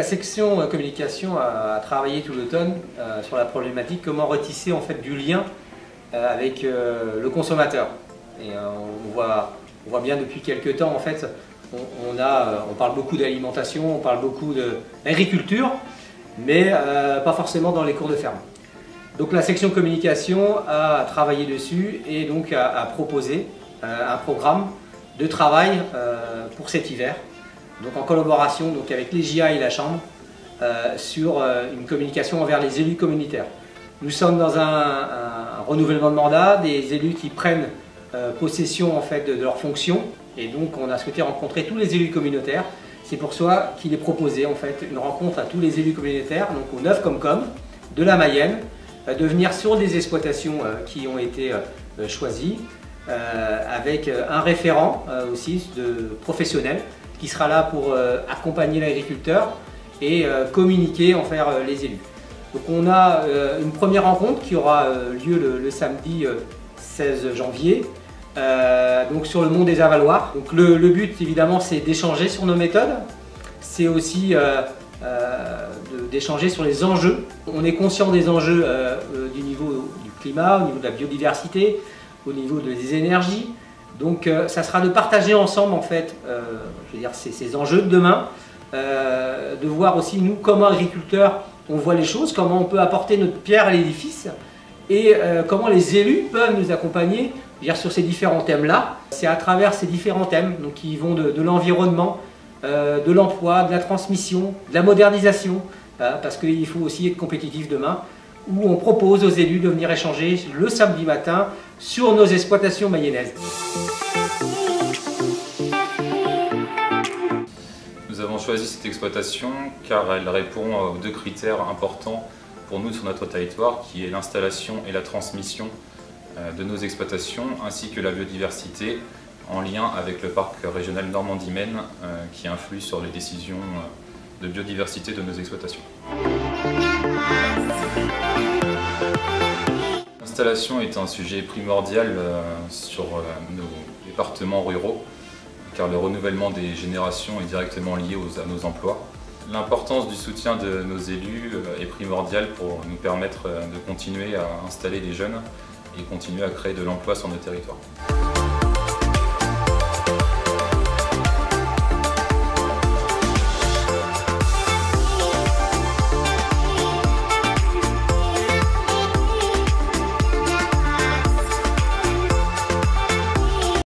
La section communication a travaillé tout l'automne sur la problématique comment retisser en fait du lien avec le consommateur. Et on voit bien depuis quelques temps en fait, on parle beaucoup d'alimentation, on parle beaucoup d'agriculture, mais pas forcément dans les cours de ferme. Donc la section communication a travaillé dessus et donc a proposé un programme de travail pour cet hiver. Donc en collaboration avec les JA et la Chambre sur une communication envers les élus communautaires. Nous sommes dans un renouvellement de mandat, des élus qui prennent possession en fait de leurs fonctions et donc on a souhaité rencontrer tous les élus communautaires. C'est pour ça qu'il est proposé en fait une rencontre à tous les élus communautaires, donc au 9 Comcom de la Mayenne, de venir sur des exploitations qui ont été choisies avec un référent aussi de professionnel qui sera là pour accompagner l'agriculteur et communiquer envers les élus. Donc on a une première rencontre qui aura lieu le samedi 16 janvier donc sur le mont des Avaloirs. Donc le but évidemment c'est d'échanger sur nos méthodes, c'est aussi d'échanger sur les enjeux. On est conscient des enjeux du niveau du climat, au niveau de la biodiversité, au niveau des énergies. Donc ça sera de partager ensemble en fait je veux dire, ces enjeux de demain, de voir aussi nous comment agriculteurs on voit les choses, comment on peut apporter notre pierre à l'édifice et comment les élus peuvent nous accompagner sur ces différents thèmes-là. C'est à travers ces différents thèmes donc, qui vont de l'environnement, de l'emploi, de la transmission, de la modernisation, parce qu'il faut aussi être compétitif demain, où on propose aux élus de venir échanger le samedi matin sur nos exploitations mayennaises. Nous avons choisi cette exploitation car elle répond aux deux critères importants pour nous sur notre territoire, qui est l'installation et la transmission de nos exploitations, ainsi que la biodiversité en lien avec le parc régional Normandie-Maine qui influe sur les décisions de biodiversité de nos exploitations. L'installation est un sujet primordial sur nos départements ruraux, car le renouvellement des générations est directement lié à nos emplois. L'importance du soutien de nos élus est primordiale pour nous permettre de continuer à installer des jeunes et continuer à créer de l'emploi sur nos territoires.